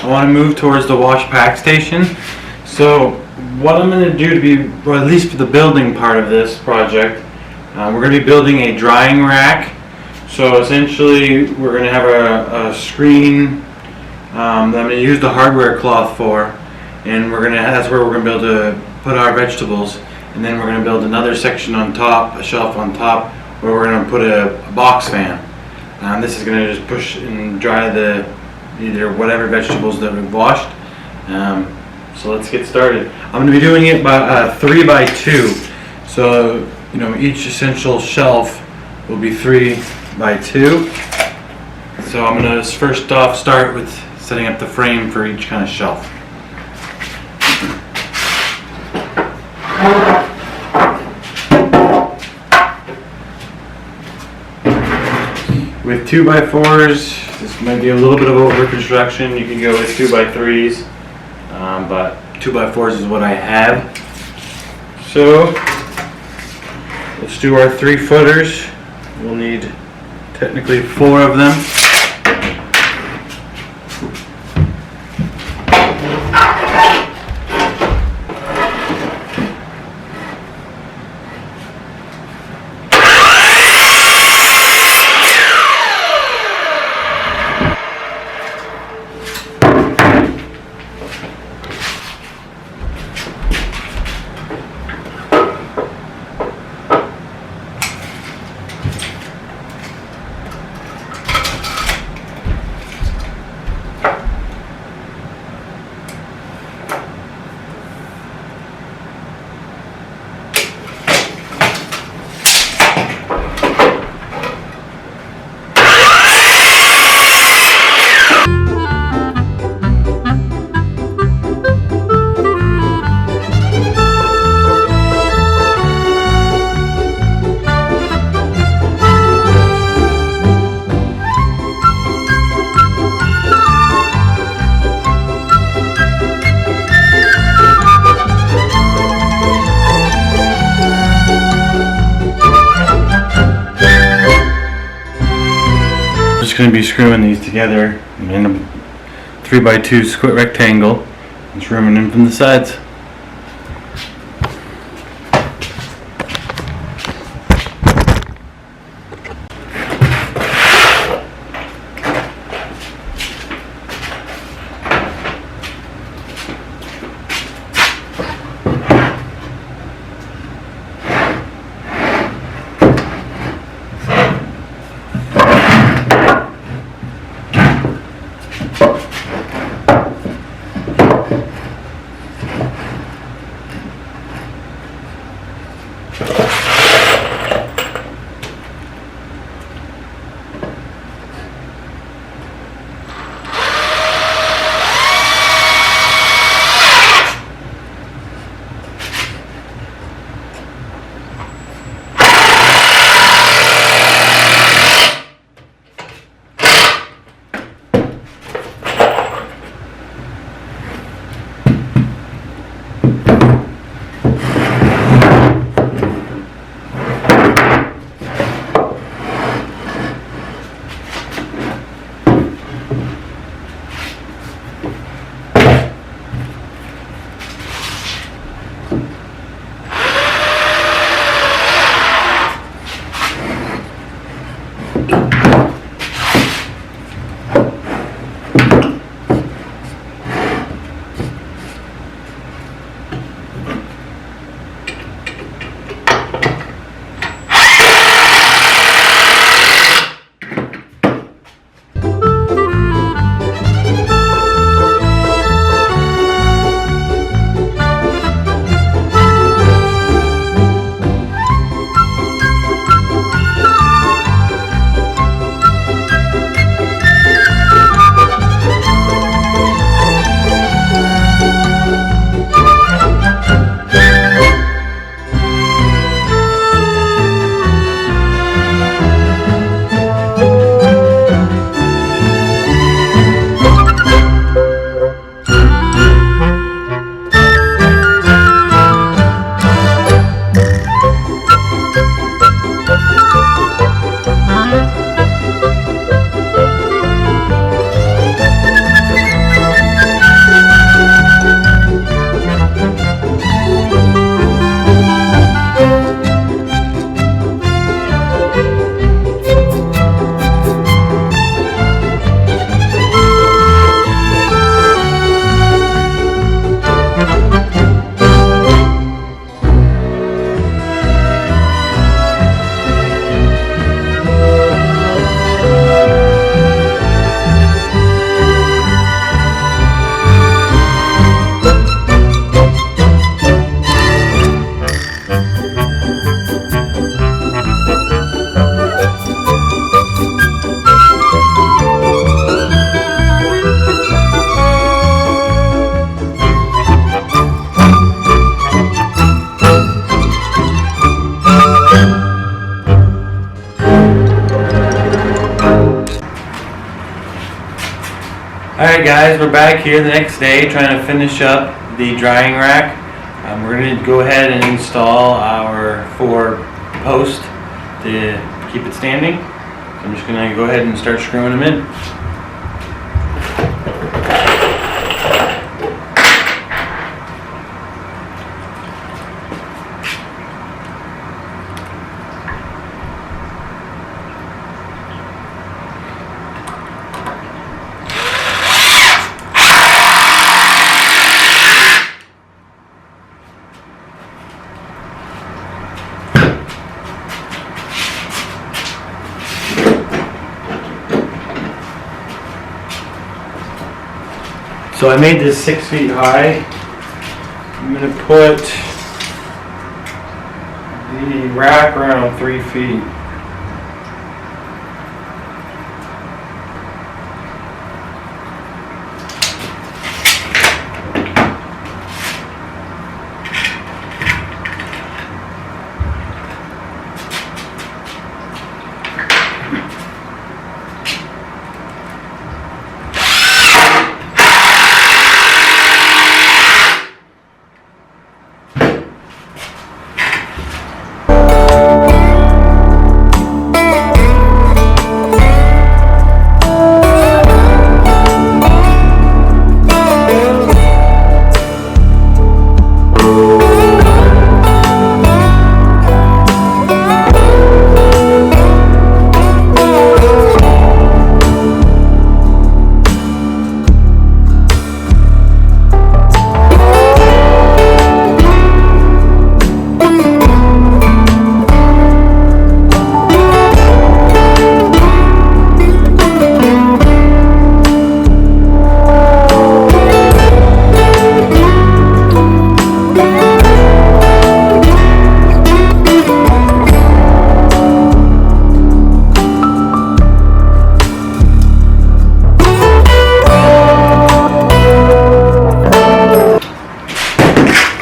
I want to move towards the wash pack station. So what I'm going to do to be, or at least for the building part of this project, we're going to be building a drying rack. So essentially we're going to have a screen that I'm going to use the hardware cloth for, and that's where we're going to be able to put our vegetables. And then we're going to build another section on top, a shelf on top, where we're going to put a box fan. This is going to just push and dry either whatever vegetables that we've washed. So let's get started. I'm going to be doing it by 3 by 2. So each essential shelf will be 3 by 2. So I'm going to first off start with setting up the frame for each kind of shelf. With 2x4s, this might be a little bit of over construction. You can go with 2x3s, but 2x4s is what I have. So let's do our 3-footers. We'll need technically 4 of them. Going to be screwing these together in a 3x2 square rectangle and screwing them from the sides. guys, we're back here the next day trying to finish up the drying rack. We're going to go ahead and install our 4 posts to keep it standing. So I'm just going to go ahead and start screwing them in. So I made this 6 feet high. I'm going to put the rack around 3 feet.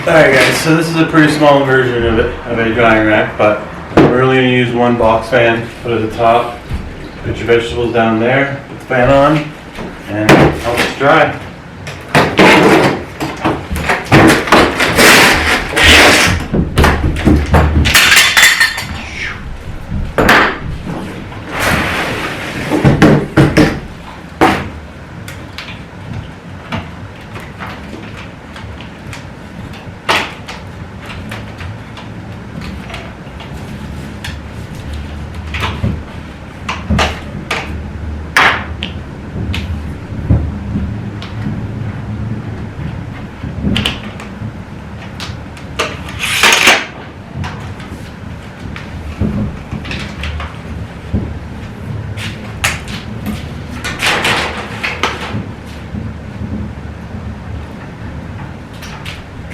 Alright guys, so this is a pretty small version of a drying rack, but we're only going to use 1 box fan. Put it at the top, put your vegetables down there, put the fan on, and help it dry.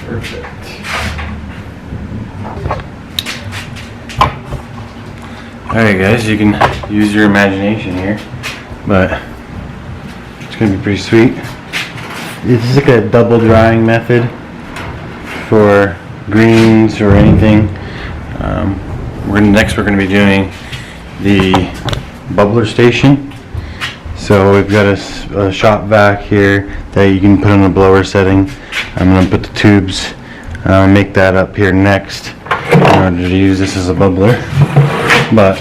Perfect. Alright guys, you can use your imagination here, but it's going to be pretty sweet. This is like a double drying method for greens or anything. Next we're going to be doing the bubbler station. So we've got a shop vac here that you can put on a blower setting. I'm going to put the tubes, make that up here next in order to use this as a bubbler. But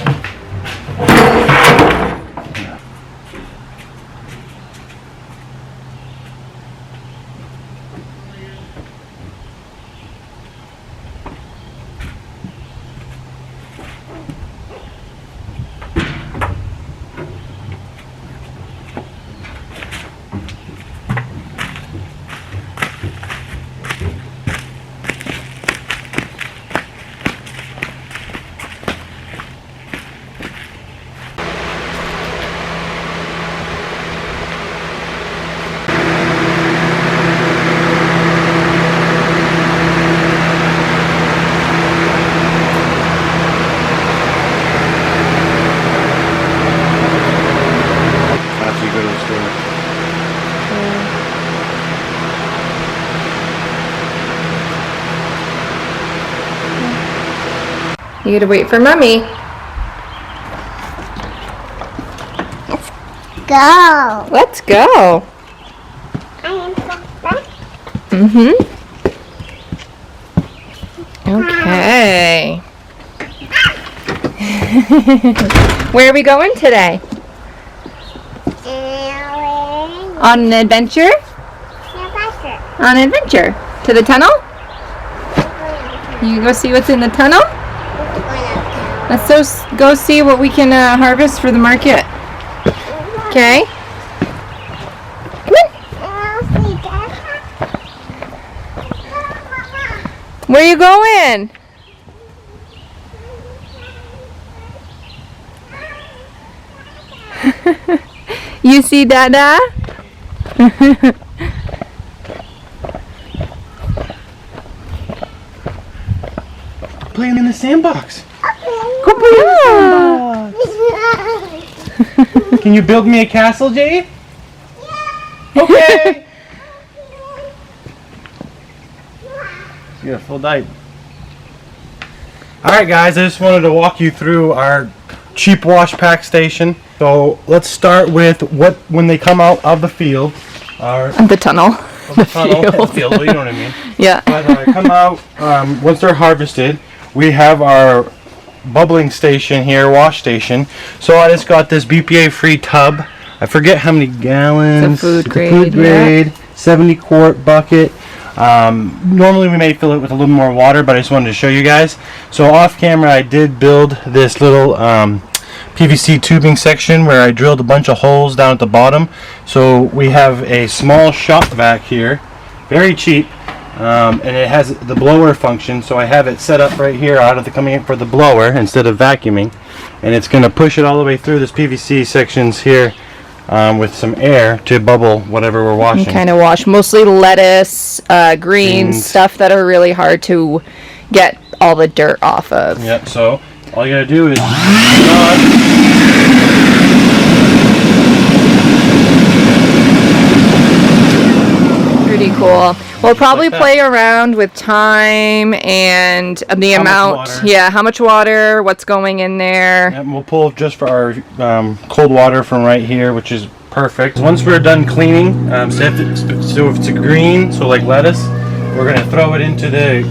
you gotta wait for Mommy. Go. Let's go. Mm-hmm. Okay. Where are we going today? On an adventure? On an adventure. To the tunnel? You can go see what's in the tunnel? Let's go see what we can harvest for the market. Okay? Come on. Where are you going? You see Dada? Playing in the sandbox. Go play in the Can you build me a castle, Jade? Okay. You got a full diet. Alright guys, I just wanted to walk you through our cheap wash pack station. So let's start with when they come out of the field. The tunnel. The field, you know what I mean. Yeah. But they come out, once they're harvested, we have our bubbling station here, wash station. So I just got this BPA free tub. I forget how many gallons. It's a food grade. Food grade, Yeah. 70 quart bucket. Normally we may fill it with a little more water, but I just wanted to show you guys. So off camera I did build this little PVC tubing section where I drilled a bunch of holes down at the bottom. So we have a small shop vac here, very cheap, and it has the blower function. So I have it set up right here out of the coming in for the blower instead of vacuuming, and it's going to push it all the way through this PVC sections here. With some air to bubble whatever we're washing. Kind of wash mostly lettuce, greens, stuff that are really hard to get all the dirt off of. Yep, so all you gotta do is pretty cool. We'll probably play around with time and the amount. Yeah, how much water, what's going in there. Yep, we'll pull just for our cold water from right here, which is perfect. Once we're done cleaning, so if it's a green, so like lettuce, we're gonna throw it into the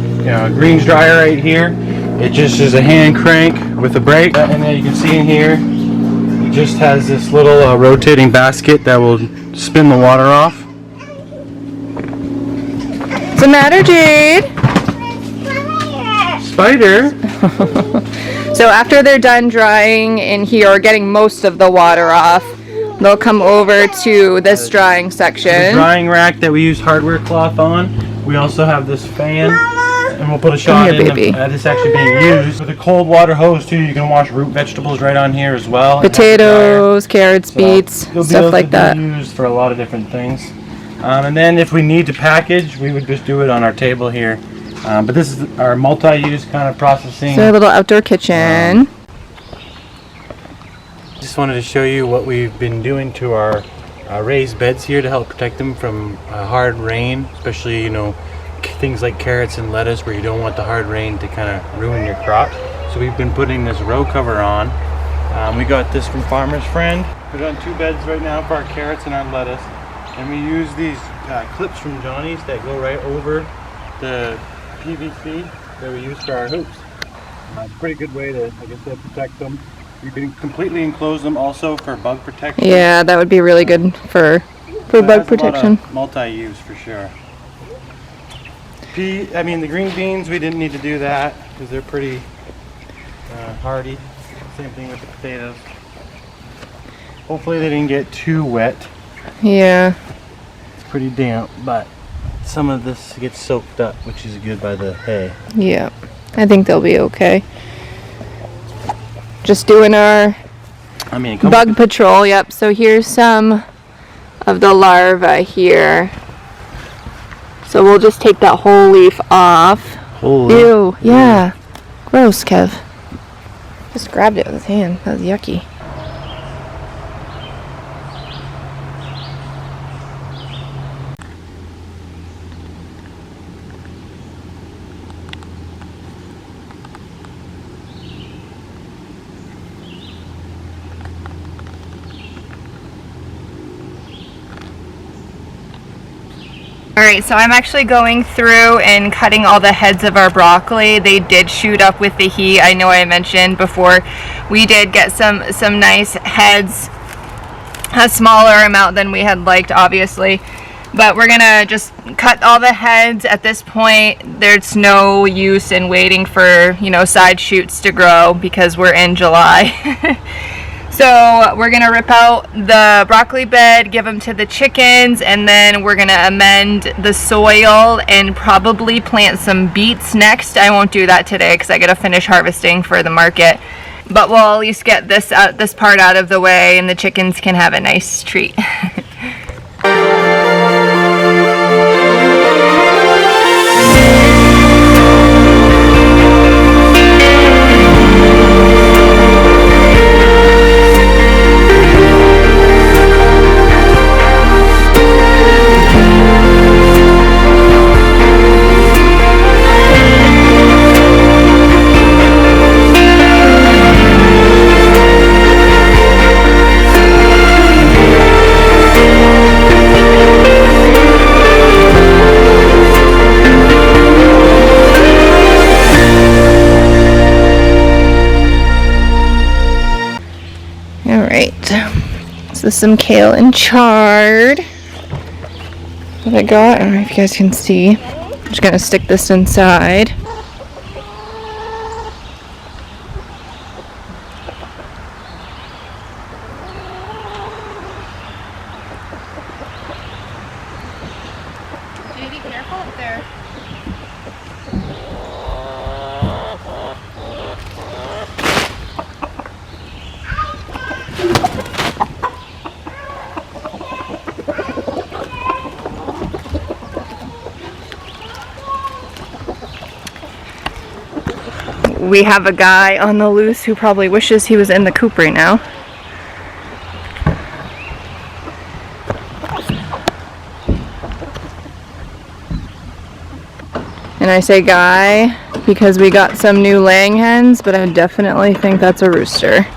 greens dryer right here. It just is a hand crank with a brake, and then you can see in here, it just has this little rotating basket that will spin the water off. What's the matter, Jade? Spider. So after they're done drying in here, or getting most of the water off, they'll come over to this drying section. The drying rack that we use hardware cloth on. We also have this fan, and we'll put a shot in that is actually being used. With a cold water hose too, you can wash root vegetables right on here as well. Potatoes, carrots, beets, stuff like that. Used for a lot of different things. And then if we need to package, we would just do it on our table here. But this is our multi-use kind of processing. So a little outdoor kitchen. Just wanted to show you what we've been doing to our raised beds here to help protect them from hard rain, especially things like carrots and lettuce where you don't want the hard rain to kind of ruin your crop. So we've been putting this row cover on. We got this from Farmer's Friend. Put it on 2 beds right now for our carrots and our lettuce. And we use these clips from Johnny's that go right over the PVC that we use for our hoops. It's a pretty good way to, like I said, protect them. You can completely enclose them also for bug protection. Yeah, that would be really good for bug protection. Multi-use for sure. The green beans, we didn't need to do that because they're pretty hardy. Same thing with the potatoes. Hopefully they didn't get too wet. Yeah. It's pretty damp, but some of this gets soaked up, which is good by the hay. Yeah, I think they'll be okay. Just doing our bug patrol. Yep, so here's some of the larvae here. So we'll just take that whole leaf off. Ew, yeah. Gross, Kev. Just grabbed it with his hand. That was yucky. Alright, so I'm actually going through and cutting all the heads of our broccoli. They did shoot up with the heat. I know I mentioned before we did get some nice heads, a smaller amount than we had liked, obviously. But we're gonna just cut all the heads at this point. There's no use in waiting for, you know, side shoots to grow because we're in July. So we're gonna rip out the broccoli bed, give them to the chickens, and then we're gonna amend the soil and probably plant some beets next. I won't do that today because I gotta finish harvesting for the market. But we'll at least get this part out of the way and the chickens can have a nice treat. So some kale and chard that I got. I don't know if you guys can see. I'm just gonna stick this inside. Be careful up there. We have a guy on the loose who probably wishes he was in the coop right now. And I say guy because we got some new laying hens, but I definitely think that's a rooster.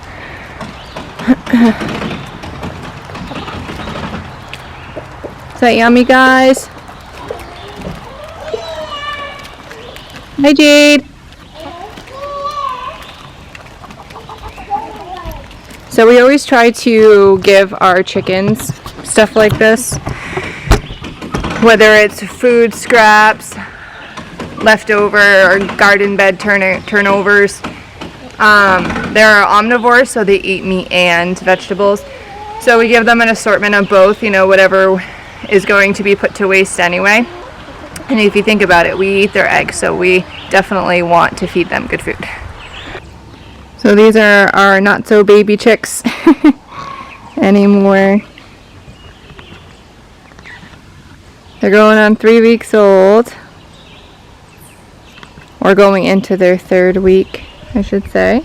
Is that yummy, guys? Hi, Jade. So we always try to give our chickens stuff like this, whether it's food scraps, leftover, or garden bed turnovers. They're omnivores, so they eat meat and vegetables. So we give them an assortment of both, you know, whatever is going to be put to waste anyway. And if you think about it, we eat their eggs, so we definitely want to feed them good food. So these are our not so baby chicks anymore. They're going on 3 weeks old, or going into their 3rd week, I should say.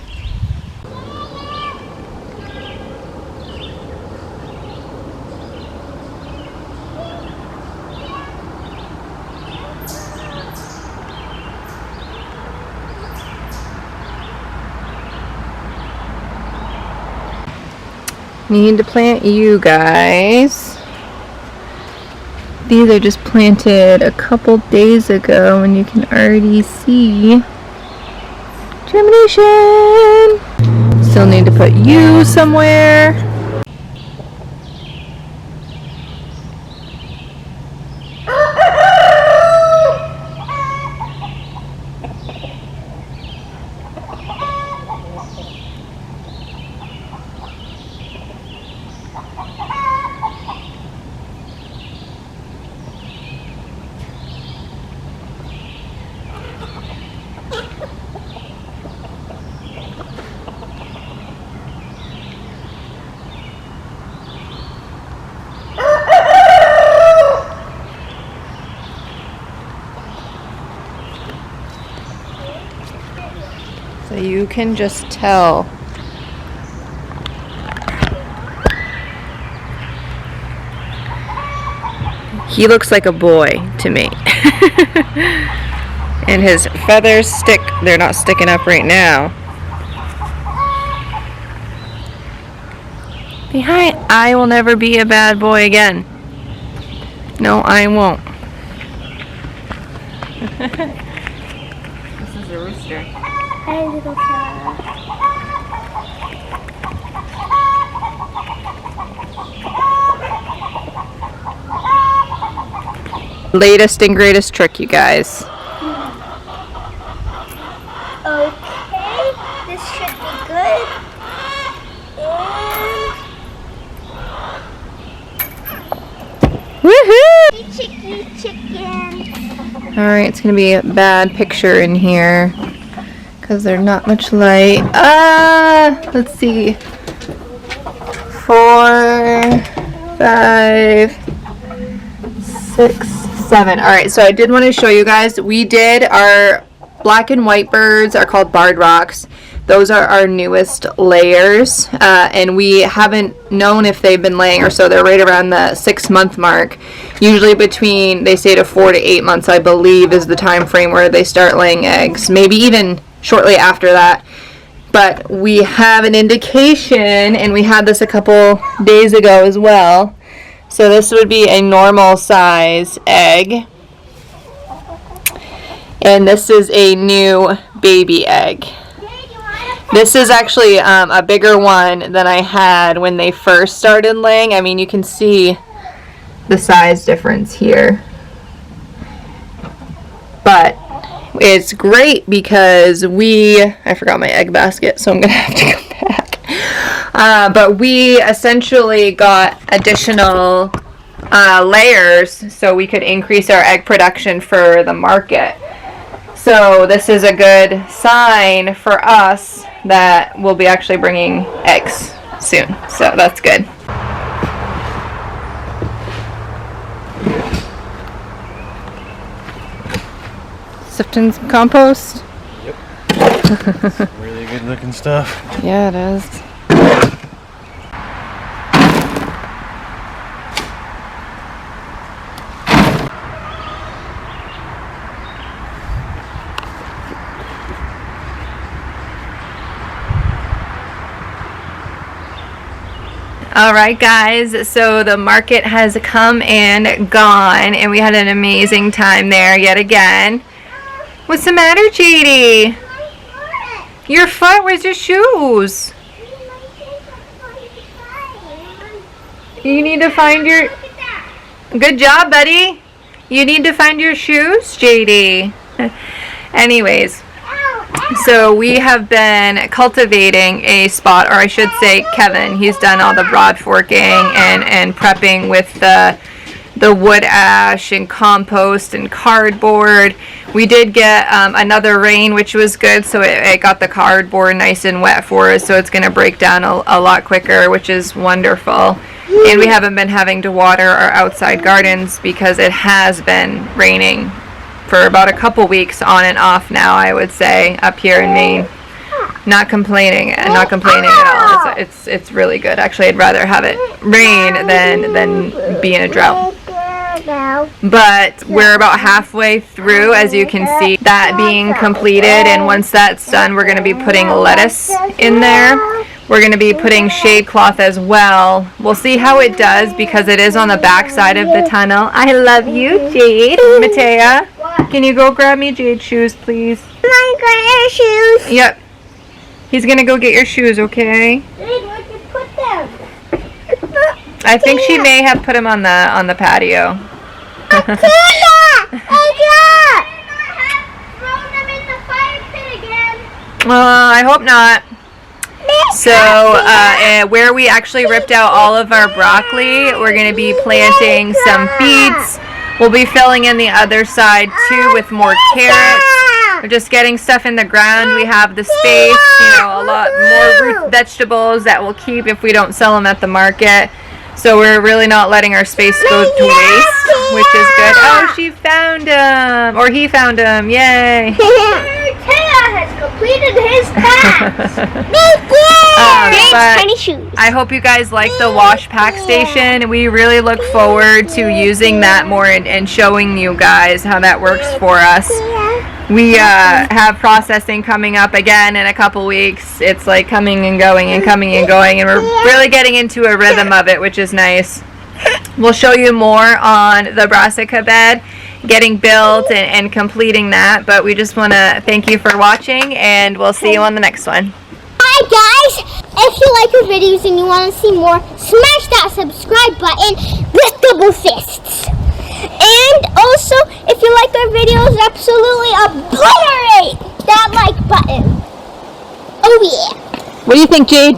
Need to plant you guys. These are just planted a couple days ago and you can already see germination. Still need to put you somewhere. So you can just tell. He looks like a boy to me. And his feathers stick, they're not sticking up right now. Behind, I will never be a bad boy again. No, I won't. This is a rooster. Hi, little fella. Latest and greatest trick, you guys. Okay, this should be good. Woohoo! And chicken. Alright, it's gonna be a bad picture in here because there's not much light. Let's see. 4, 5, 6, 7. Alright, so I did want to show you guys. We did our black and white birds are called barred rocks. Those are our newest layers, and we haven't known if they've been laying or so. They're right around the 6-month mark. Usually between, they say, to 4 to 8 months, I believe, is the time frame where they start laying eggs. Maybe even shortly after that. But we have an indication, and we had this a couple days ago as well. So this would be a normal size egg. And this is a new baby egg. This is actually a bigger one than I had when they first started laying. I mean, you can see the size difference here. But it's great because I forgot my egg basket, so I'm going to have to go back. But we essentially got additional layers so we could increase our egg production for the market. So this is a good sign for us that we'll be actually bringing eggs soon. So that's good. Sifting some compost. Yep. Really good looking stuff. Yeah, it is. Alright guys, so the market has come and gone, and we had an amazing time there yet again. What's the matter, JD? Your foot? Where's your shoes? You need to find your... Good job, buddy. You need to find your shoes, JD. Anyways. So we have been cultivating a spot, or I should say Kevin. He's done all the broad forking and prepping with the wood ash and compost and cardboard. We did get another rain, which was good, so it got the cardboard nice and wet for us, so it's going to break down a lot quicker, which is wonderful. And we haven't been having to water our outside gardens because it has been raining for about a couple weeks on and off now, I would say, up here in Maine. Not complaining at all. It's really good. Actually, I'd rather have it rain than be in a drought. But we're about halfway through, as you can see, that being completed, and once that's done, we're going to be putting lettuce in there. We're going to be putting shade cloth as well. We'll see how it does because it is on the back side of the tunnel. I love you, Jade. Matea, can you go grab me Jade's shoes, please? I got your shoes. Yep. He's going to go get your shoes, okay? Jade, where'd you put them? I think she may have put them on the patio. I can't. Throw them in the fire pit again. I hope not. So where we actually ripped out all of our broccoli, we're going to be planting some beets. We'll be filling in the other side too with more carrots. We're just getting stuff in the ground. We have the space, a lot more root vegetables that we'll keep if we don't sell them at the market. So we're really not letting our space go to waste, which is good. Oh, she found him, or he found him. Yay. Has completed his task. But Tiny shoes. I hope you guys like the wash pack station. We really look forward to using that more and showing you guys how that works for us. We have processing coming up again in a couple weeks. It's like coming and going and coming and going, and we're really getting into a rhythm of it, which is nice. We'll show you more on the brassica bed getting built and completing that. But we just want to thank you for watching, and we'll see you on the next one. Hi guys! If you like our videos and you want to see more, smash that subscribe button with double fists. And also, if you like our videos, absolutely obliterate that like button. Oh yeah! What do you think, Jade?